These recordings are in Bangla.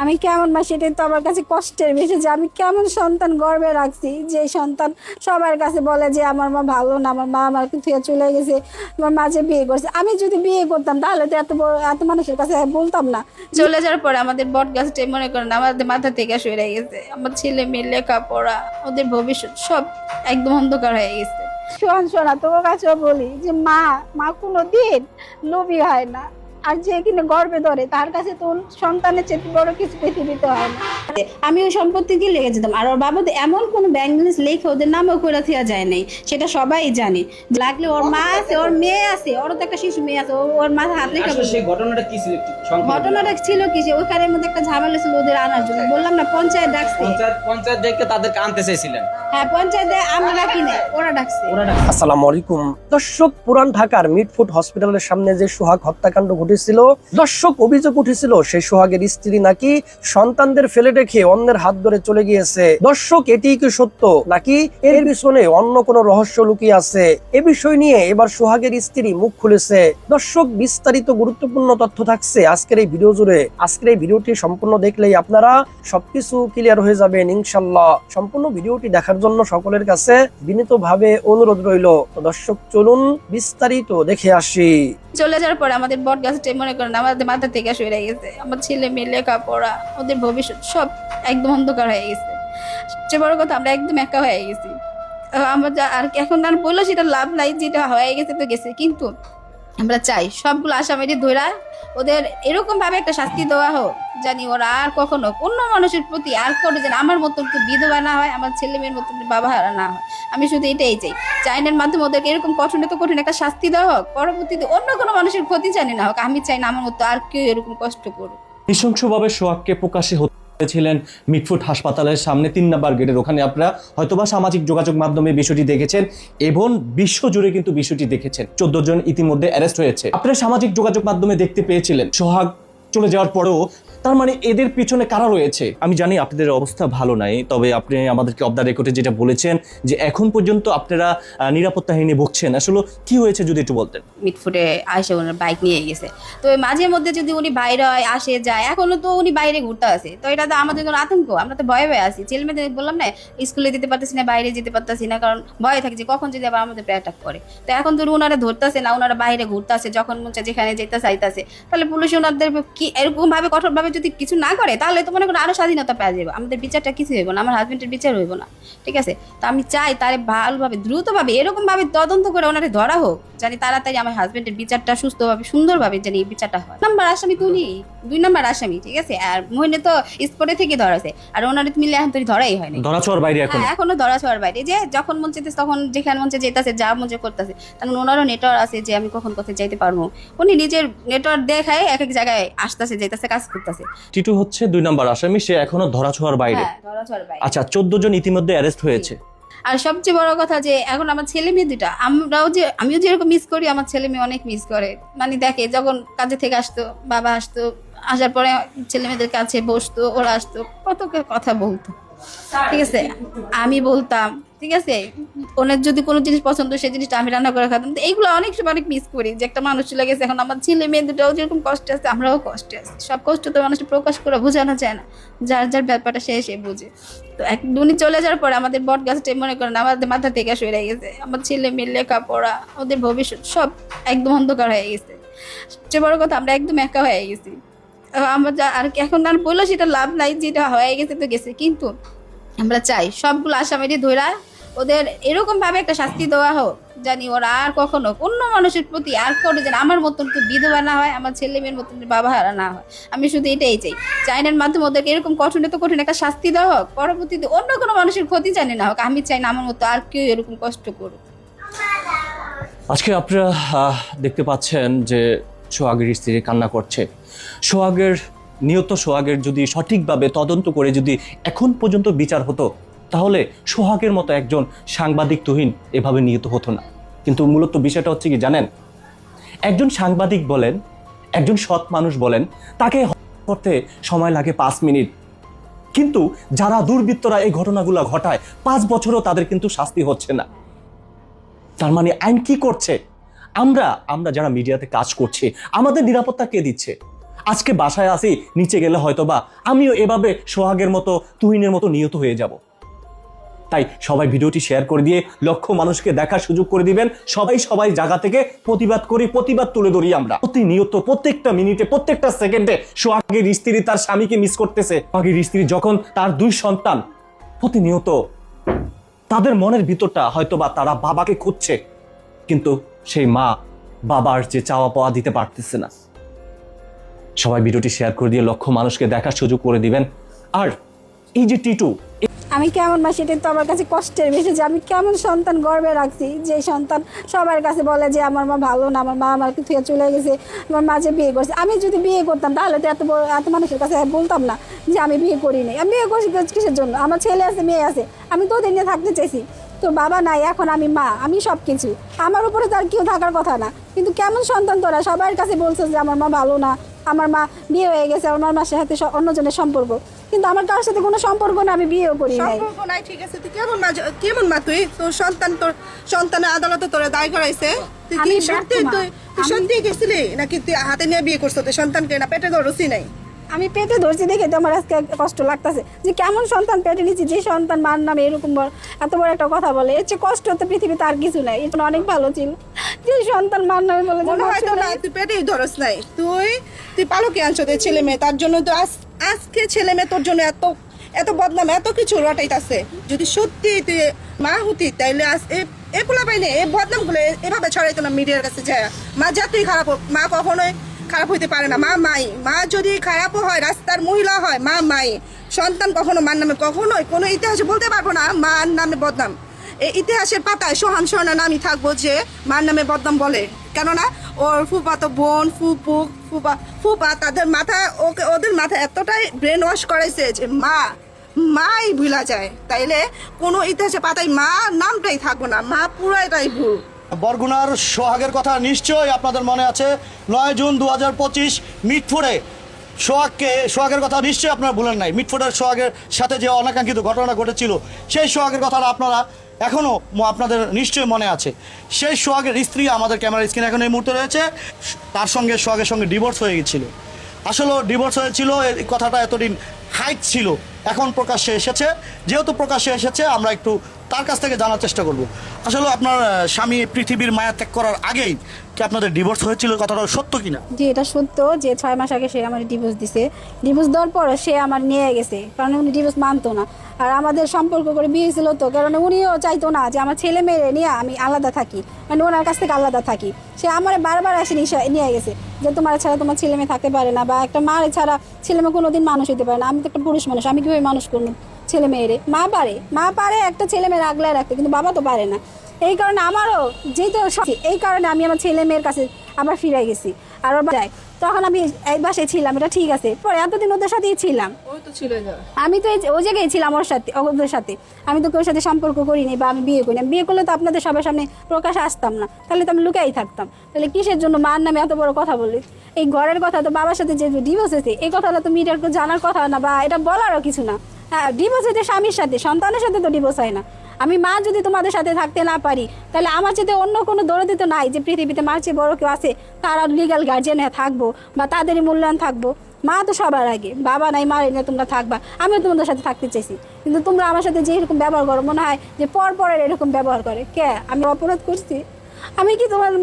আমি কেমন মা সেটাই তো আমার কাছে কষ্টের বিষয় যে আমি কেমন সন্তান গর্ভে রাখছি, যে সন্তান সবার কাছে বলে যে আমার মা ভালো না, আমার মা আমার থেকে চলে গেছে, আমার মা যে বিয়ে করছে। আমি যদি বিয়ে করতাম তাহলে তো এত বড় এত মানুষের কাছে বলতাম না। চলে যাওয়ার পরে আমাদের বট গাছটাই মনে করেন আমাদের মাথা থেকে সরে গেছে। আমার ছেলে মেয়ে লেখাপড়া, ওদের ভবিষ্যৎ সব একদম অন্ধকার হয়ে গেছে। শোনা তোমার কাছেও বলি যে মা মা কোনো দিন লোভী হয় না, আর যে কিনা গর্বে ধরে তার কাছে তো সন্তানের চেয়ে বড় কিছু পৃথিবীতে হয় না। আমি ওই সম্পত্তি দিয়ে লেগে যেতাম, আর ওর বাবা তো এমন কোনো ব্যাংক ব্যালেন্স লেখে ওদের নামও করে দেওয়া যায় নাই, সেটা সবাই জানে। লাগলে ওর মা আছে, ওর মেয়ে আছে, ওরও তো একটা শিশু মেয়ে আছে, ওর মাথা হাত লেখা। সেই ঘটনাটা কি ছিল? ঘটনাটা ছিল কি যে ওইখানের মধ্যে একটা ঝামেলা ছিল ওদের আনার জন্য, বললাম না পঞ্চায়েত ডাকছে। পঞ্চায়েত ডেকে তাদেরকে আনতে চাইছিলেন? হ্যাঁ, পঞ্চায়েতে আমরা ডাকি নাই, ওরা ডাকছে। আসসালামু আলাইকুম দর্শক, পুরান ঢাকার মিটফুট হসপিটালের সামনে যে সোহাগ হত্যাকাণ্ড ঘটেছিল, দর্শক অভিযোগ উঠেছিল সেই সোহাগের স্ত্রী নাকি সন্তানদের ফেলে রেখে অন্যের হাত ধরে চলে গিয়েছে। দর্শক, এটি কি সত্য নাকি এর পিছনে অন্য কোনো রহস্য লুকিয়ে আছে? এ বিষয় নিয়ে এবার সোহাগের স্ত্রী মুখ খুলেছে। দর্শক, বিস্তারিত গুরুত্বপূর্ণ তথ্য থাকছে আজকের এই ভিডিও জুড়ে। আজকের এই ভিডিওটি সম্পূর্ণ দেখলেই আপনারা সবকিছু ক্লিয়ার হয়ে যাবেন ইনশাআল্লাহ। সম্পূর্ণ ভিডিওটি দেখার জন্য সকলের কাছে বিনীতভাবে অনুরোধ রইল। তো দর্শক, চলুন বিস্তারিত দেখে আসি। চলে যাওয়ার পরে আমাদের বট গাছটাই মনে করেন আমাদের মাথা থেকে সরে গেছে। আমার ছেলে মেয়ে লেখাপড়া, ওদের ভবিষ্যৎ সব একদম অন্ধকার হয়ে গেছে। সবচেয়ে বড় কথা আমরা একদম একা হয়ে গেছি। আমরা আর এখন আর বললো সেটা লাভ নাই, যেটা হয়ে গেছে তো গেছে, কিন্তু আমরা চাই সবগুলো আসামিকে ধরা ওদের এরকম ভাবে একটা শাস্তি দেওয়া হোক, জানি ওরা আর কখনো অন্য মানুষের প্রতি আর কোনো যেন আমার মতন কেউ বিধবা না হয়, আমার ছেলে মেয়ের মতন বাবা হারা না হয়। আমি শুধু এটাই চাই, চাইনার মাধ্যমে ওদেরকে এরকম কঠিন তো কঠিন একটা শাস্তি দেওয়া হোক, পরবর্তীতে অন্য কোনো মানুষের ক্ষতি জানি না হোক। আমি চাই না আমার মতো আর কেউ এরকম কষ্ট করুক। নৃশংসভাবে সোহাগকে প্রকাশ্যে ছিলেন মিটফুট হাসপাতালের সামনে 3 নাম্বার গেটের ওখানে। আপনারা হয়তোবা সামাজিক যোগাযোগ মাধ্যমে বিষয়টি দেখেছেন এবং বিশ্বজুড়ে কিন্তু বিষয়টি দেখেছেন। 14 জন ইতিমধ্যে অ্যারেস্ট হয়েছে। আপনারা সামাজিক যোগাযোগ মাধ্যমে দেখতে পেয়েছিলেন সোহাগ চলে যাওয়ার পরেও তার মানে এদের পিছনে কারা রয়েছে। আমি জানি আপনাদের অবস্থা ভালো নাই, তবে আপনি আমাদেরকে অফ দ্য রেকর্ডে যেটা বলেছেন যে এখন পর্যন্ত আপনারা নিরাপত্তাহীনে ভুগছেন, আসলে কি হয়েছে যদি একটু বলতেন। মিটফুটে আসে ওনার বাইক নিয়ে গেছে, তো মাঝে মধ্যে যদি উনি বাইরে হয় আসে যায়, এখনো তো উনি বাইরে ঘুরতে আসে, তো এটা তো আমাদের জন্য আতঙ্ক। আমরা তো ভয়ে ভয়ে আছি, ছেলে মেয়েদের বললাম না স্কুলে যেতে পারতেছি না, বাইরে যেতে পারতেছি না, কারণ ভয়ে থাকে যে কখন যদি আবার আমাদের অ্যাটাক করে। তো এখন তো ওনারা ধরতেছে না, ওনারা বাইরে ঘুরতে আসে, যখন মন চায় যেখানে যেতে চাইতেছে। তাহলে পুলিশ ওনাদের কি এরকম ভাবে কঠোর ভাবে যদি কিছু না করে তাহলে তো মনে করো আরো স্বাধীনতা পাওয়া যাবে, আমাদের বিচারটা কিছু হইব না, আমার হাজবেন্ডের বিচার হইব না। ঠিক আছে, তো আমি চাই তারে ভালোভাবে দ্রুতভাবে এরকম ভাবে তদন্ত করে ওনারে ধরা হোক, জানি তাড়াতাড়ি আমার হাজবেন্ডের বিচারটা সুস্থভাবে সুন্দরভাবে জানি এই বিচারটা হয়। নাম্বার আসামি তো উনি 2 নাম্বার আসামি, ঠিক আছে। আর মহিনে তো স্পটে থেকে ধরাছে, আর ওনারে মিলে এখন তো ধরাই হয়নি, ধরা ছোঁয়ার বাইরে এখন এখনো ধরা ছোঁয়ার বাইরে। যে যখন মন চাইতেছে তখন যেখানে মন চাই যেতেছে, যা মন চাই করতেছে। তখন ওনারও নেটওয়ার্ক আছে যে আমি কখন কোথায় যাইতে পারবো, উনি নিজের নেটওয়ার্ক দেখায় এক এক জায়গায় আসতেছে যেতেছে কাজ করতেছে। টিটু হচ্ছে 2 নাম্বার আসামি, সে এখনো ধরা ছোঁয়ার বাইরে। ধরা ছোঁয়ার বাইরে। আচ্ছা, 14 জন ইতিমধ্যে অ্যারেস্ট হয়েছে। আর সবচেয়ে বড় কথা যে এখন আমার ছেলে মেয়ে দুটা, আমিও যেরকম মিস করি, আমার ছেলে মেয়ে অনেক মিস করে। মানে দেখে যখন কাজে থেকে আসতো, বাবা আসতো, আসার পরে ছেলে মেয়েদের কাছে বসতো, ওরা আসতো, কত কথা বলতো, ঠিক আছে, আমি বলতাম, ঠিক আছে। ওনার যদি কোনো জিনিস পছন্দ সেই জিনিসটা আমি রান্না করে খেতাম। তো এইগুলো অনেক সময় অনেক মিস করি যে একটা মানুষ চলে গেছে। এখন আমার ছেলে মেয়ে দুটাও যেরকম কষ্টে আছে আমরাও কষ্টে আছি। সব কষ্ট তো মানুষ প্রকাশ করে বোঝানো যায় না, যার যার ব্যাপারটা সে বুঝে। তো উনি চলে যাওয়ার পরে আমাদের বট গাছটাই মনে করেন আমাদের মাথা থেকে সরে গেছে। আমার ছেলে মেয়ে লেখাপড়া, ওদের ভবিষ্যৎ সব একদম অন্ধকার হয়ে গেছে। সবচেয়ে বড় কথা আমরা একদম একা হয়ে গেছি। আমরা আর এখন আর বললো সেটা লাভ নাই, যেটা হয়ে গেছে তো গেছে, কিন্তু আমরা চাই সবগুলো আসামিকে ধরা ওদের এরকম ভাবে একটা শাস্তি দেওয়া হোক, জানি ওরা আর কখনো অন্য মানুষের প্রতি আর কোনো যেন আমার মতন কেউ বিধবা না হয়, আমার ছেলে মেয়ের মতন বাবা হারা না হয়। আমি শুধু এটাই চাই, চাইনার মাধ্যমে ওদেরকে এরকম কঠিন তো কঠিন একটা শাস্তি দেওয়া হোক, পরবর্তীতে অন্য কোনো মানুষের ক্ষতি জানি না হোক। আমি চাই না আমার মতো আর কেউ এরকম কষ্ট করুক। আজকে আপনারা দেখতে পাচ্ছেন যে সোহাগের স্ত্রী কান্না করছে। সোহাগের যদি সঠিকভাবে তদন্ত করে যদি এখন পর্যন্ত বিচার হতো, তাহলে সোহাগের মতো একজন সাংবাদিক তুহিন এভাবে নিহত হতো না। কিন্তু মূলত বিষয়টা হচ্ছে কি জানেন, একজন সাংবাদিক বলেন, একজন সৎ মানুষ বলেন, তাকে করতে সময় লাগে 5 মিনিট, কিন্তু যারা দুর্বৃত্তরা এই ঘটনাগুলো ঘটায় 5 বছরও তাদের কিন্তু শাস্তি হচ্ছে না। তার মানে আইন কি করছে? আমরা যারা মিডিয়াতে কাজ করছি, আমাদের নিরাপত্তা কে দিচ্ছে? আজকে বাসায় আসি, নিচে গেলে হয়তো বা আমিও এভাবে সোহাগের মতো, তুহিনের মতো নিহত হয়ে যাব। তাই সবাই ভিডিওটি শেয়ার করে দিয়ে লক্ষ মানুষকে দেখার সুযোগ করে দিবেন। সবাই জায়গা থেকে প্রতিবাদ করি, প্রতিবাদ তুলে ধরি আমরা। প্রতিনিয়ত প্রত্যেকটা মিনিটে, প্রত্যেকটা সেকেন্ডে সোহাগের স্ত্রী তার স্বামীকে মিস করতেছে। সোহাগের স্ত্রী যখন তার 2 সন্তান, প্রতিনিয়ত তাদের মনের ভিতরটা হয়তোবা তারা বাবাকে খুঁজছে, কিন্তু সেই মা বাবার যে চাওয়া পাওয়া দিতে পারতেছে না। সবাই ভিডিওটি শেয়ার করে দিয়ে লক্ষ মানুষকে দেখার সুযোগ করে দিবেন। আর এই যে টিটু, আমি কেমন মা সেটাই তো আমার কাছে কষ্টের বেশি, যে আমি কেমন সন্তান গর্বে রাখছি, যে সন্তান সবার কাছে বলে যে আমার মা ভালো না, আমার মা আমাকে থেকে চলে গেছে, আমার মা যে বিয়ে করছে। আমি যদি বিয়ে করতাম তাহলে তো এত মানুষের কাছে বলতাম না যে আমি বিয়ে করিনি। আমি বিয়ে করছি কিসের জন্য? আমার ছেলে আছে, মেয়ে আছে, আমি তো ওদের নিয়ে থাকতে চাইছি। তো বাবা নাই, এখন আমি মা, আমি সব কিছু, আমার উপরে তার কেউ থাকার কথা না। কিন্তু কেমন সন্তান তোরা? সবার কাছে বলছো যে আমার মা ভালো না, আমার মা বিয়ে হয়ে গেছে, আমার মার সাথে অন্যজনের সম্পর্ক, কিন্তু আমার কারোর সাথে কোনো সম্পর্ক না, আমি বিয়েও করি নাই। সম্পর্ক নাই, ঠিক আছে, তুই কেমন মা তুই? তোর সন্তানের আদালতে তোরে দায় করাইছে, তুই কি আমি সত্যি ব্যর্থ মা। তুই সত্যি গেছিলি নাকি তুই হাতে নিয়ে বিয়ে করছো? তুই সন্তানকে না পেটে ধরছি নাই? আমি পেটে ধরছি দেখে তো আমার আজকে কষ্ট লাগতেছে, যে কেমন সন্তান পেটে নিচ্ছি, যে সন্তান মার নামে এরকম এত বড় একটা কথা বলে। এর চেয়ে কষ্ট তো পৃথিবীতে আর কিছু নাই। এটা অনেক ভালো ছিল যে সন্তান মার নামে বলে। মনে হয় তো না, তুই পেটেই ধরস নাই, তুই পালকে আনছো তোর ছেলে মেয়ে, তার জন্য তো আজকে ছেলে মেয়ে তোর জন্য এত বদনাম, এত কিছু রটাইতাছে। যদি সত্যি তুই মা হতি তাইলে এ পোলা পাইনি এই বদনাম গুলো এভাবে ছড়াইতো না মিডিয়ার কাছে যায়। মা যতই খারাপ হোক, মা কখনোই খারাপ হইতে পারে না। মা যদি খারাপও হয়, রাস্তার মহিলা হয়, মাই। সন্তান কখনো মার নামে কখনোই কোনো ইতিহাসে বলতে পারবো না মার নামে বদনাম। এই ইতিহাসের পাতায় সোহান সোহানা নামই থাকবো যে মার নামে বদনাম বলে। কেননা ওর ফুফাতো বোন, ফুপা তাদের ওদের মাথা এতটাই ব্রেন ওয়াশ করাইছে যে মাই ভুলা যায়। তাইলে কোনো ইতিহাসের পাতায় মা নামটাই থাকবো না, মা পুরাটাই ভুল। বরগুনার সোহাগের কথা নিশ্চয়ই আপনাদের মনে আছে। 9 জুন 2025 মিটফোর্ডে সোহাগের কথা নিশ্চয়ই আপনারা ভুলেন নাই। মিটফোর্ডের সোহাগের সাথে যে অনাকাঙ্ক্ষিত ঘটনা ঘটেছিল, সেই সোহাগের কথা আপনারা এখনও আপনাদের নিশ্চয়ই মনে আছে। সেই সোহাগের স্ত্রী আমাদের ক্যামেরার স্ক্রিনে এখন এই মুহূর্তে রয়েছে। তার সঙ্গে সোহাগের সঙ্গে ডিভোর্স হয়ে গেছিল। আসলে ডিভোর্স হয়েছিল, এই কথাটা এতদিন হাইড ছিল, এখন প্রকাশ্যে এসেছে। যেহেতু প্রকাশ্যে এসেছে, আমরা একটু তার কাছ থেকে জানার চেষ্টা করব। আসলে আপনার স্বামী পৃথিবীর মায়া ত্যাগ করার আগেই কি আপনাদের ডিভোর্স হয়েছিল, কথাটা সত্য কিনা? জি, এটা সত্য যে 6 মাস আগে সে আমার ডিভোর্স দিছে। ডিভোর্স দেওয়ার পর সে আমার নিয়ে গেছে, কারণ উনি ডিভোর্স মানতো না। আর আমাদের সম্পর্ক করে বিয়ে ছিল তো, কারণ উনিও চাইতো না যে আমার ছেলে মেয়ে নিয়ে আমি আলাদা থাকি, মানে ওনার কাছ থেকে আলাদা থাকি। সে আমার বারবার এসে নিয়ে গেছে যে তোমার ছাড়া তোমার ছেলে মেয়ে থাকতে পারে না, বা একটা মার ছাড়া ছেলে মেয়ে কোনোদিন মানুষ হতে পারে না। আমি তো একটা পুরুষ মানুষ, আমি কীভাবে মানুষ করবো ছেলে মেয়েরে? মা পারে একটা ছেলে মেয়ের আগলায় রাখতে, কিন্তু বাবা তো পারে না। এই কারণে আমারও যেহেতু এই কারণে আমি আমার ছেলে মেয়ের কাছে আবার ফিরে গেছি। আর ওর যাই তখন আমি এই বাসায় ছিলাম, এটা ঠিক আছে। পরে এতদিন ওদের সাথেই ছিলাম, আমি তো ওই জায়গায় ছিলাম ওদের সাথে। আমি তো কেউ সাথে সম্পর্ক করিনি বা আমি বিয়ে করিনি। বিয়ে করলে তো আপনাদের সবার সামনে প্রকাশে আসতাম না, তাহলে তো আমি লুকাই থাকতাম। তাহলে কিসের জন্য মার নামে এত বড় কথা বললি? এই ঘরের কথা তো বাবার সাথে যে ডিভোর্স হয়েছে, এই কথাটা তো মিডিয়ার জানার কথা না, বা এটা বলারও কিছু না। হ্যাঁ, ডিভোর্স হয়েছে স্বামীর সাথে, সন্তানের সাথে তো ডিভোর্স হয় না। আমি মা যদি তোমাদের সাথে থাকতে না পারি, তাহলে আমার সাথে অন্য কোনো দরদি তো নাই যে পৃথিবীতে মার চেয়ে বড় কেউ আছে, তারা লিগাল গার্জিয়ানে থাকবো বা তাদেরই মূল্যায়ন থাকবো। মা তো সবার আগে, বাবা নাই, মা এনে তোমরা থাকবা। আমিও তোমাদের সাথে থাকতে চাইছি, কিন্তু তোমরা আমার সাথে যে এরকম ব্যবহার করো, মনে হয় যে পরের এরকম ব্যবহার করে। কে আমি অপরাধ করছি? আমি কি তোমাদের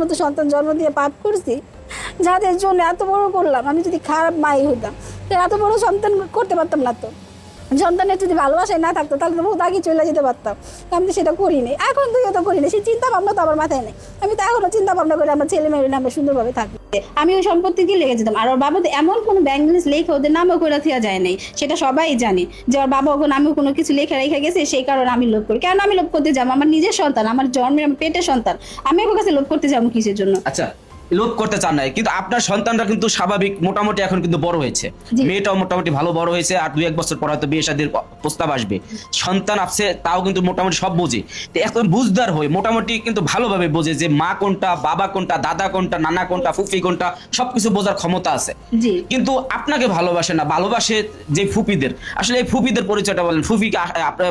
মতো সন্তান জন্ম দিয়ে পাপ করছি? যাদের জন্য এত বড় করলাম, আমি যদি খারাপ মাই হইতাম তাহলে এত বড় সন্তান করতে পারতাম না। তো সন্তানের যদি ভালোবাসায় না থাকতো তাহলে তো বহুত আগে চলে যেতে পারতাম। আমি তো সেটা করিনি, এখন তুইও তো করিনি। সেই চিন্তা ভাবনা তো আমার মাথায় নেই। আমি তো এখনো চিন্তা ভাবনা করে আমার ছেলে মেয়ের নামে সুন্দরভাবে থাকি। আমি ওই সম্পত্তি লেগে যেতাম। আর ওর বাবা তো এমন কোনো ব্যাংক ব্যালেন্স লেখা ওদের নামও করে দেওয়া যায় নাই, সেটা সবাই জানে যে ওর বাবা ওখানে আমি কোনো কিছু লেখা রেখে গেছে, সেই কারণে আমি লোভ করি। কেন আমি লোভ করতে যাবো? আমার নিজের সন্তান, আমার জন্মের পেটের সন্তান, আমি ওর কাছে লোভ করতে যাবো কিসের জন্য? আচ্ছা, লোভ করতে চান নাই, কিন্তু আপনার সন্তানরা কিন্তু স্বাভাবিক মোটামুটি এখন কিন্তু বড় হয়েছে। মেয়েটাও মোটামুটি ভালো বড় হয়েছে, আর 2-1 বছর পর হয়তো বিয়ে শাদীর প্রস্তাব আসবে। সন্তান আছে, তাও কিন্তু মোটামুটি সব বোঝে। তো এখন বুঝদার হয়ে মোটামুটি কিন্তু ভালোভাবে বোঝে যে মা কোনটা, বাবা কোনটা, দাদা কোনটা, নানা কোনটা, ফুফি কোনটা, সবকিছু বোঝার ক্ষমতা আছে। কিন্তু আপনাকে ভালোবাসে না, ভালোবাসে যে ফুপিদের। আসলে এই ফুপিদের পরিচয়টা বলেন। ফুপি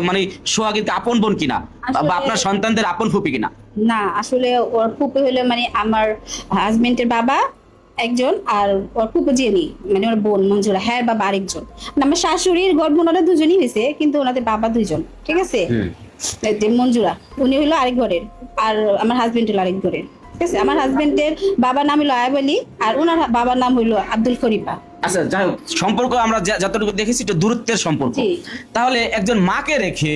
মানে সোহাগের আপন বোন কিনা, বা আপনার সন্তানদের আপন ফুপি কিনা? না, আসলে ওর ফুপি হলো মানে আমার হাজবেন্ডের বাবা একজন, আর ওর ফুপু জেনি মানে ওর বোন মঞ্জুরা, হ্যাঁ বাবা আরেকজন। মানে আমার শাশুড়ির গর্ভ ওনারা দুজনই হয়েছে, কিন্তু ওনাদের বাবা দুইজন, ঠিক আছে। এই যে মঞ্জুরা উনি হলো আরেক ঘরের, আর আমার হাজবেন্ড হলো আরেক ঘরের, ঠিক আছে। আমার হাজবেন্ডের বাবার নাম হলো আয়াব আলী, আর ওনার বাবার নাম হলো আব্দুল খরিফা। আচ্ছা যাই হোক, সম্পর্ক আমরা যতটুকু দেখেছি এটা দূরত্বের সম্পর্ক। জি। তাহলে একজন মাকে রেখে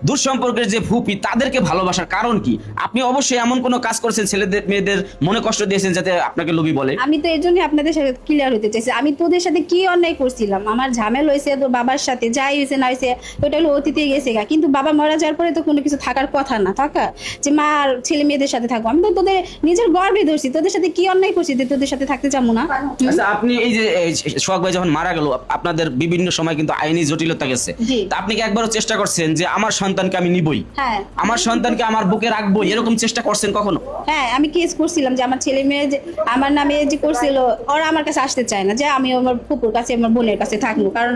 দূর সম্পর্কের যে ফুপি তাদেরকে ভালোবাসার কারণ কি? আপনি অবশ্যই এমন কোনো কাজ করেছেন, ছেলেদের মেয়েদের মনে কষ্ট দিয়েছেন যাতে আপনাকে লোভী বলে। আমি তো এর জন্য আপনাদের সাথে ক্লিয়ার হতে চাইছি, আমি তোদের সাথে কি অন্যায় করছিলাম? আমার ঝামেলা হয়েছে তোর বাবার সাথে, যাই হয়েছে না হয়েছে ওটা হলো অতীতে গেছে গা, কিন্তু বাবা মারা যাওয়ার পরে তো কোনো কিছু থাকার কথা না, থাকা যে মা আর ছেলে মেয়েদের সাথে থাকবো। আমি তো তোদের নিজের গর্বে ধরছি, তোদের সাথে কি অন্যায় করছি যে তোদের সাথে থাকতে চাবো না? আচ্ছা, আপনি এই যে সোহাগ ভাই যখন মারা গেল, আপনাদের বিভিন্ন সময় কিন্তু আইনি জটিলতা গেছে, জি। তা আপনি কি একবারও চেষ্টা করছেন যে আমার সন্তানকে আমি নিবই, হ্যাঁ আমার সন্তানকে আমার বুকে রাখবো, এরকম চেষ্টা করছেন কখনো? হ্যাঁ, আমি কেস করছিলাম যে আমার ছেলে মেয়ে যে আমার নামে যে করছিল, ওরা আমার কাছে আসতে চায় না, যে আমি আমার ফুপুর কাছে আমার বোনের কাছে থাকবো, কারণ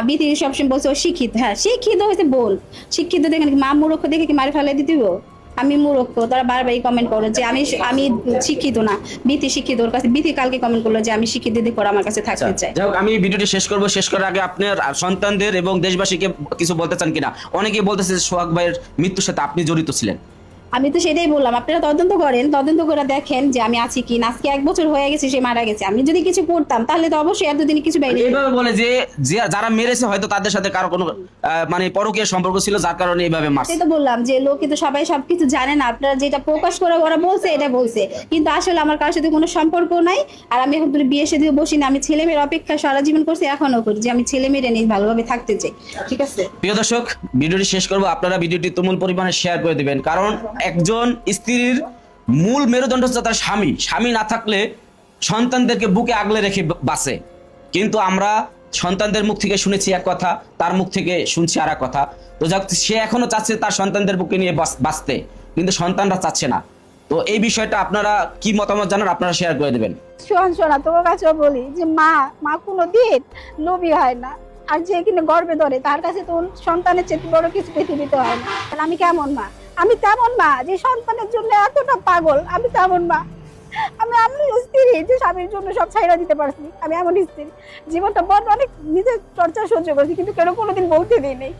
বিধি সবসময় বলছে ও শিক্ষিত। হ্যাঁ শিক্ষিত হয়েছে বোন, শিক্ষিত দেখেন মা মূর্খ দেখে কি মারে ফেলে দিতে হবে? আমি মূর্খ, তারা বারবারই কমেন্ট করে যে আমি শিক্ষিত না, বিধি শিক্ষিত। ওর কাছে বিধি কালকে কমেন্ট করলো যে আমি শিক্ষিত দিদি করে আমার কাছে থাকতে চাই। যাই হোক, আমি ভিডিওটি শেষ করবো। শেষ করার আগে আপনার সন্তানদের এবং দেশবাসীকে কিছু বলতে চান কিনা? অনেকেই বলতেছে সোহাগ ভাইয়ের মৃত্যুর সাথে আপনি জড়িত ছিলেন। আমি তো সেটাই বললাম, আপনারা তদন্ত করেন, তদন্ত করে দেখেন যে আমি আছি কি না। আজকে 1 বছর হয়ে গেছে সে মারা গেছে, আমি যদি কিছু করতাম তাহলে তো অবশ্যই এতদিন কিছু বাইরে। এইভাবে বলে যে যারা মেরেছে হয়তো তাদের সাথে কারো কোনো মানে পরকীয় সম্পর্ক ছিল, যার কারণে এইভাবে মারছে। সেটা তো বললাম যে লোকে তো সবাই সবকিছু জানে না, আপনারা যেটা প্রকাশ করে ওরা বলছে এটা বলছে, কিন্তু আসলে আমার কারোর সাথে কোনো সম্পর্ক নাই। আর আমি এখন বিয়ে শাদী বসি না, আমি ছেলে মেয়ের অপেক্ষা সারা জীবন করছি, এখনো করি, যে আমি ছেলে মেয়েরা নিয়ে ভালোভাবে থাকতে চাই, ঠিক আছে। প্রিয় দর্শক, ভিডিওটি শেষ করবো। আপনারা ভিডিওটি তুমুল পরিমাণে শেয়ার করে দিবেন, কারণ একজন স্ত্রীর মূল মেরুদণ্ড হচ্ছে তার স্বামী। স্বামী না থাকলে সন্তানদেরকে বুকে আগলে রেখে বাঁচে, কিন্তু আমরা সন্তানদের মুখ থেকে শুনেছি এক কথা, তার মুখ থেকে শুনছি আর এক কথা। তো যাক, সে এখনো চাচ্ছে তার সন্তানদের বুকে নিয়ে বাঁচতে, কিন্তু সন্তানরা চাচ্ছে না। তো এই বিষয়টা আপনারা কি মতামত জানান, আপনারা শেয়ার করে দেবেন। শোনা তোমার কাছেও বলি যে মা কোনো দিন লোভী হয় না, আর যে কিনা গর্বে ধরে তার কাছে তো সন্তানের চেয়ে বড় কিছু পৃথিবীতে হয় না। আমি কেমন মা? আমি তেমন মা যে সন্তানের জন্য এতটা পাগল। আমি তেমন মা, আমি স্ত্রী যে স্বামীর জন্য সব ছাইড়া দিতে পারছি। আমি এমন স্ত্রী, জীবনটা বড় অনেক নিজের চর্চা সহ্য করেছি, কিন্তু কেন কোনোদিন বলতে দিই নেই।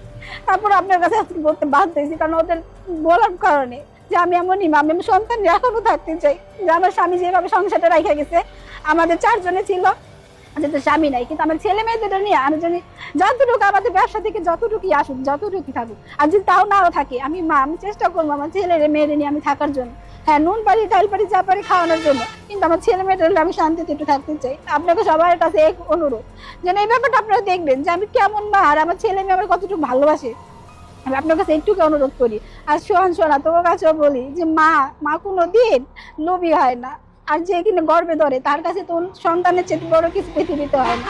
তারপর আপনার কাছে আজকে বলতে বাধ্য হয়েছি, কারণ ওদের বলার কারণে যে আমি এমনই মা। আমি সন্তান এখনো থাকতে চাই, যে আমার স্বামী যেভাবে সংসারটা রাখা গেছে, আমাদের 4 জনে ছিল, যেহেতু স্বামী নাই, কিন্তু আমার ছেলে মেয়েদের নিয়ে আমি জানি যতটুকু আমাদের ব্যবসা থেকে যতটুকুই আসুক, যতটুকুই থাকুক, আর যদি তাও নাও থাকে, আমি মা, আমি চেষ্টা করবো আমার ছেলের মেয়ের নিয়ে আমি থাকার জন্য। হ্যাঁ, নুন পারি ডাল পারি যা পারি খাওয়ানোর জন্য, কিন্তু আমার ছেলে মেয়েদের আমি শান্তিতে একটু থাকতে চাই। আপনাকে সবার কাছে এক অনুরোধ, যেন এই ব্যাপারটা আপনারা দেখবেন যে আমি কেমন মা, আর আমার ছেলে মেয়ে আমার কতটুকু ভালোবাসে। আমি আপনার কাছে একটুকে অনুরোধ করি। আর শোনা তোমার কাছেও বলি যে মা কোনো দিন লোভী হয় না, আর যে কিনা গর্বে ধরে তার কাছে তো সন্তানের চেয়ে বড় কিছু পৃথিবীতে হয় না।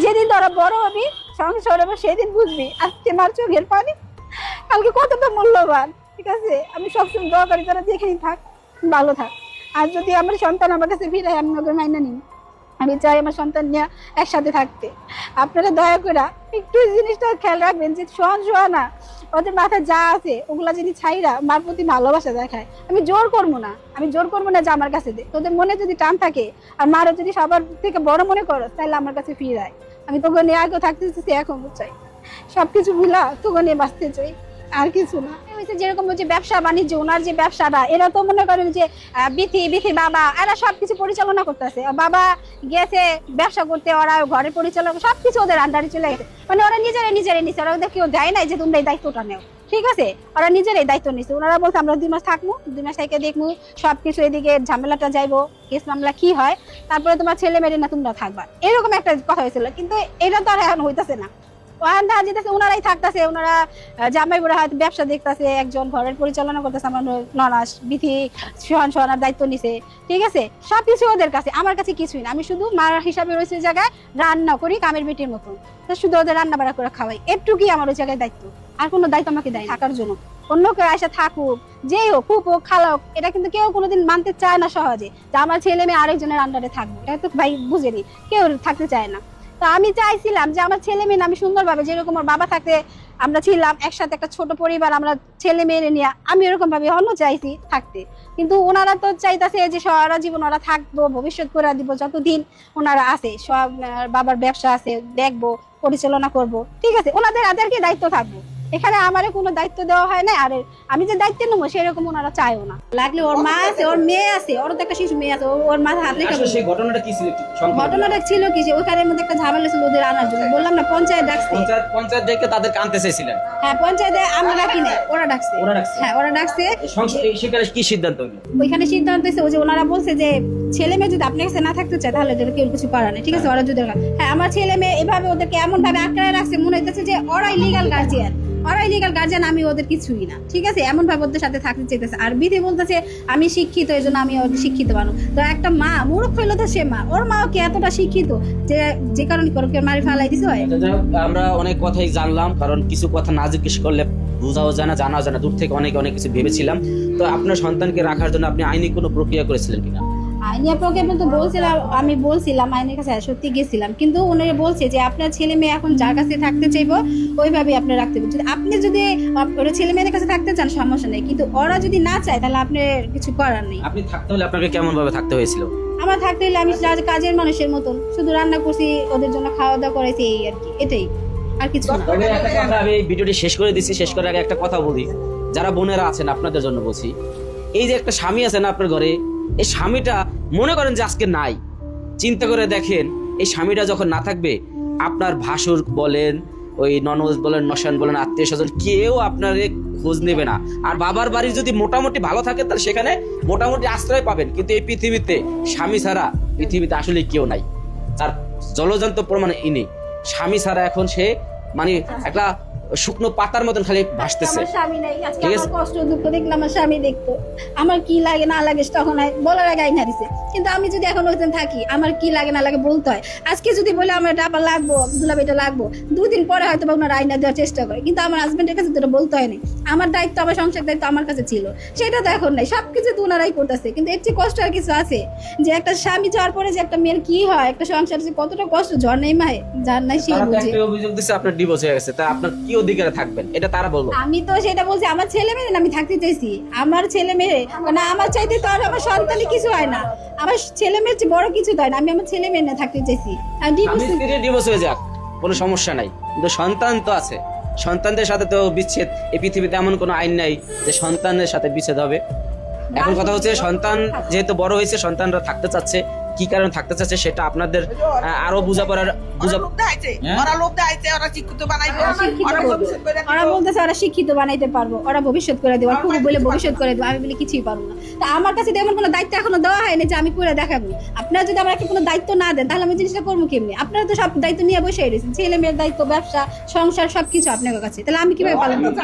যেদিন তোরা বড় হবি, সংসার হবে, সেদিন বুঝবি আজকে মার চোখের পানি কালকে কতটা মূল্যবান, ঠিক আছে। আমি সবসময় দোয়া করি তারা যেখানেই থাক ভালো থাক। আর যদি আমার সন্তান আমার কাছে ফিরে, আমি ওদের মাইনা নিই। আমি চাই আমার সন্তান নিয়ে একসাথে থাকতে। আপনারা দয়া করে একটু জিনিসটা খেয়াল রাখবেন যে সোহানা ওদের মাথায় যা আছে ওগুলা যিনি ছাইরা মার প্রতি ভালোবাসা দেখায়। আমি জোর করবো না যে আমার কাছে দে। তোদের মনে যদি টান থাকে আর মারও যদি সবার থেকে বড় মনে করো, তাহলে আমার কাছে ফিরে আয়। আমি তোকে নিয়ে আগেও থাকতে চাই, এখন চাই সবকিছু ভুলা তোকে নিয়ে বাঁচতে চাই, আর কিছু না। যেরকম যে ব্যবসা বাণিজ্য, ওনার যে ব্যবসাটা, এরা তো মনে করেন যে বিথি বাবা এরা সবকিছু পরিচালনা করতেছে। বাবা গেছে ব্যবসা করতে, ওরা ঘরে পরিচালনা সবকিছু ওদের আন্ডারে চলে গেছে। মানে ওরা নিজেরাই নিচ্ছে, ওরা ওদের কেউ দেয় নাই যে তোমরা এই দায়িত্বটা নেও, ঠিক আছে। ওরা নিজেরাই দায়িত্ব নিচ্ছে। ওনারা বলছে আমরা 2 মাস থাকবো, 2 মাস থেকে দেখবো সবকিছু, এদিকে ঝামেলাটা যাইবো, কেস মামলা কি হয়, তারপরে তোমার ছেলে মেয়ে না তোমরা থাকবা, এরকম একটা কথা হয়েছিল। কিন্তু এটা তো আর এখন হইতেছে না। ওনারাই থাকতেছে, ওনারা জামাই বুড়া হাত ব্যবসা দেখতেছে, একজন ঘরের পরিচালনা করতেছে, আমার ননাস বিথি সোহানার দায়িত্ব নিছে, ঠিক আছে। সবকিছু ওদের কাছে, আমার কাছে কিছুই না। আমি শুধু মার হিসাবে রয়েছে জায়গায় রান্না করি কামের বেটির মতন, শুধু ওদের রান্না বাড়া করে খাওয়াই, এটুকুই আমার ওই জায়গায় দায়িত্ব। আর কোনো দায়িত্ব আমাকে দেয় থাকার জন্য। অন্য কেউ আসা থাকুক, যেই হোক, খুব হোক, খালা হোক, এটা কিন্তু কেউ কোনোদিন মানতে চায় না সহজে, যে আমার ছেলে মেয়ে আরেকজনের আন্ডারে থাকবো। এটা তো ভাই বুঝেনি, কেউ থাকতে চায় না। তো আমি চাইছিলাম যে আমার ছেলে মেয়ে আমি সুন্দরভাবে, যেরকম ওর বাবা থাকতে আমরা ছিলাম একসাথে, একটা ছোট পরিবার, আমরা ছেলে মেয়ে নিয়ে আমি এরকম ভাবে অন্য চাইছি থাকতে, কিন্তু ওনারা তো চাইতেছে যে সারা জীবন ওরা থাকবো, ভবিষ্যৎ করে দিব, যতদিন ওনারা আছে সব বাবার ব্যবসা আছে, দেখবো, পরিচালনা করব, ঠিক আছে, ওনাদেরকে দায়িত্ব থাকবো। এখানে আমারে কোনো দায়িত্ব দেওয়া হয় না, আর আমি যে দায়িত্ব নেবো সেরকম ওনারা চায়ও না। লাগলে ওর মা আছে, ওর মেয়ে আছে, ওর তো একটা শিশু মেয়ে আছে, ওর মাথা হাত রেখে আসলে সেই ঘটনাটা কি ছিল একটু সংক্ষেপে ঘটনাটা ছিল কি যে ওখানের মধ্যে একটা ঝামেলা ছিল ওদের আনার জন্য, বললাম না পঞ্চায়েত ডাকছে। পঞ্চায়েত ডেকে তাদেরকে আনতে চাইছিলেন? হ্যাঁ, পঞ্চায়েতে আমরা ডাকি নাই, ওরা ডাকছে। ওরা ডাকছে? হ্যাঁ, ওরা ডাকছে। সেখানে কি সিদ্ধান্ত হলো? ওইখানে সিদ্ধান্ত হয়েছে যে ওনারা বলছে যে ছেলে মেয়ে যদি আপনার কাছে না থাকতে চায় তাহলে ওদের কেউ কিছু করার নেই, ঠিক আছে, ওরা যদি হ্যাঁ আমার ছেলে মেয়ে এভাবে ওদেরকে এমন ভাবে আটকায় রাখছে, মনে হইতেছে যে ওরাই লিগাল গার্জিয়ান, আমি ওদের কিছুই না, ঠিক আছে, এমন ভাবে ওদের সাথে থাকতে চাইতেছে। আর বিধি বলতেছে আমি শিক্ষিত, এই জন্য আমি শিক্ষিত মানুষ। তো একটা মা মূর্খ হইলো তো সে মা, ওর মাও কি এতটা শিক্ষিত যে কারণে করে মারি ফালাই দিছে হয়? আমরা অনেক কথাই জানলাম, কারণ কিছু কথা না জিজ্ঞেস করলে বোঝাও যায় না, জানাও যায় না, দূর থেকে অনেক কিছু ভেবেছিলাম। তো আপনার সন্তানকে রাখার জন্য আপনি আইনি কোনো প্রক্রিয়া করেছিলেন কিনা? আইনি প্রক্রিয়া তো বলছিলাম, আমি বলছিলাম আইনের কাছে, সত্যি গেছিলাম, কিন্তু ওনারা বলছে যে আপনার ছেলে মেয়ে এখন যার কাছে থাকতে চাইবো ওইভাবেই আপনি রাখতে পারবেন। আপনি যদি ওরা ছেলে মেয়েদের কাছে থাকতে চান সমস্যা নেই, কিন্তু ওরা যদি না চায় তাহলে আপনার কিছু করার নেই। আপনি থাকতে হলে আপনাকে কেমন ভাবে থাকতে হয়েছিল? আমার থাকতে হলে আমি কাজের মানুষের মতন শুধু রান্না করছি, ওদের জন্য খাওয়া দাওয়া করাইছি, এই আর কি, এটাই, আর কিছু না। তবে একটা কথা আমি ভিডিওটি শেষ করে দিচ্ছি, শেষ করার আগে একটা কথা বলি, যারা বোনেরা আছেন আপনাদের জন্য বলছি, এই যে একটা স্বামী আছে না আপনার ঘরে, এই স্বামীটা মনে করেন যে আজকে নাই, চিন্তা করে দেখেন এই স্বামীটা যখন না থাকবে, আপনার ভাসুর বলেন, ওই ননদ বলেন, নশান বলেন, আত্মীয় স্বজন কেউ আপনার খোঁজ নেবে না। আর বাবার বাড়ি যদি মোটামুটি ভালো থাকে তাহলে সেখানে মোটামুটি আশ্রয় পাবেন, কিন্তু এই পৃথিবীতে স্বামী ছাড়া পৃথিবীতে আসলে কেউ নাই, তার জলজান্ত প্রমাণ ইনি। স্বামী ছাড়া এখন সে মানে একটা শুকনো পাতার মতন খালি ভাসতেছে। আমার স্বামী নাই, আজকে ঠিক আছে? আমার কষ্ট দুঃখ দেখলে আমার স্বামী দেখতো, আমার কি লাগে না লাগে তখন বলার আগে আইনা দিছে, কিন্তু আমি যদি এখন ওইখানে থাকি আমার কি লাগে না লাগে বলতে হয়। আজকে যদি বলে আমার ডাবা লাগবো, দুলাবেটা লাগবো, 2 দিন পরে হয়তো বা ওনার আইনা দেওয়ার চেষ্টা করে, কিন্তু আমার হাজবেন্ডের কাছে তো বলতে হয়নি, আমার দায়িত্ব, আমার সংসার দায়িত্ব আমার কাছে ছিল, সেটা তো এখন নাই, সবকিছু তো ওনারাই করতেছে। কিন্তু এর চেয়ে কষ্ট আর কিছু আছে? যে একটা স্বামী যাওয়ার পরে যে একটা মেয়ের কি হয়, একটা সংসার যে কতটা কষ্ট, ঝড় নেই মায়ে, যার নাই সেই তারা তো বুঝে। একটা অভিযোগ দিচ্ছে আপনার ডিভোর্স হয়ে গেছে, তা আপনার কি অধিকারে থাকবেন এটা তারা বলবো? আমি তো সেটা বলছি, আমার ছেলে মেয়ে আমি থাকতে চাইছি, আমার ছেলে মেয়ে মানে আমার চাইতে তো আর আমার সন্তানই কিছু হয় না, আমার ছেলে মেয়ের চেয়ে বড় কিছু হয় না, আমি আমার ছেলে মেয়ে না থাকতে চাইছি। আর ডিভোর্স হয়ে যাক, কোনো সমস্যা নাই, কিন্তু সন্তান তো আছে, সন্তানদের সাথে তো বিচ্ছেদ, এই পৃথিবীতে এমন কোনো আইন নাই যে সন্তানের সাথে বিচ্ছেদ হবে। এখন কথা হচ্ছে সন্তান যেহেতু বড় হয়েছে, সন্তানরা থাকতে চাচ্ছে, কি কারণে থাকতে চাচ্ছে সেটা আপনাদের আরো বোঝাপড়ার ওরা বলতেছে ওরা শিক্ষিত বানাইতে পারবো, ওরা ভবিষ্যৎ করে দেবো, আর খুব বলে ভবিষ্যৎ করে দেবো, আমি বলি কিছুই পারবো না। তা আমার কাছে তেমন কোনো দায়িত্ব এখনো দেওয়া হয়নি যে আমি করে দেখাবো। আপনারা যদি আমাকে কোনো দায়িত্ব না দেন তাহলে আমি জিনিসটা করবো কেমনি? আপনারা তো সব দায়িত্ব নিয়ে বসে রয়েছেন, ছেলে মেয়ের দায়িত্ব, ব্যবসা, সংসার, সবকিছু আপনার কাছে, তাহলে আমি কিভাবে পালন করবো?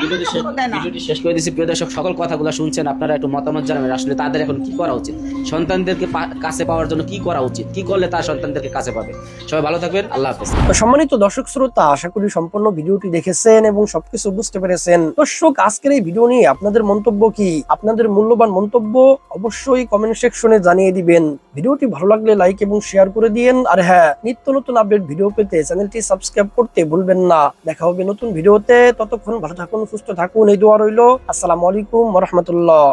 ভিডিওটি শেষ করে দিচ্ছি। প্রিয় দর্শক, সকল কথাগুলো শুনছেন, আপনারা একটু মতামত জানাবেন, আসলে তাদের এখন কি করা উচিত, সন্তানদেরকে কাছে পাওয়ার জন্য কি করা উচিত, কি করলে তার সন্তানদেরকে কাছে পাবে। সবাই ভালো থাকবেন, আল্লাহ হাফেজ। তো সম্মানিত দর্শক শ্রোতা, আশা করি সম্পূর্ণ ভিডিওটি দেখেছেন এবং সবকিছু বুঝতে পেরেছেন। দর্শক, আজকের এই ভিডিও নিয়ে আপনাদের মন্তব্য কি? আপনাদের মূল্যবান মন্তব্য অবশ্যই কমেন্ট সেকশনে জানিয়ে দিবেন। ভিডিওটি ভালো লাগলে লাইক এবং শেয়ার করে দিয়েন। আর হ্যাঁ, নিত্য নতুন আপডেট ভিডিও পেতে চ্যানেলটি সাবস্ক্রাইব করতে ভুলবেন না। দেখা হবে নতুন ভিডিওতে, ততক্ষণ ভালো থাকুন, সুস্থ থাকুন, এই দোয়া রইল। আসসালামু আলাইকুম ওয়া রাহমাতুল্লাহ।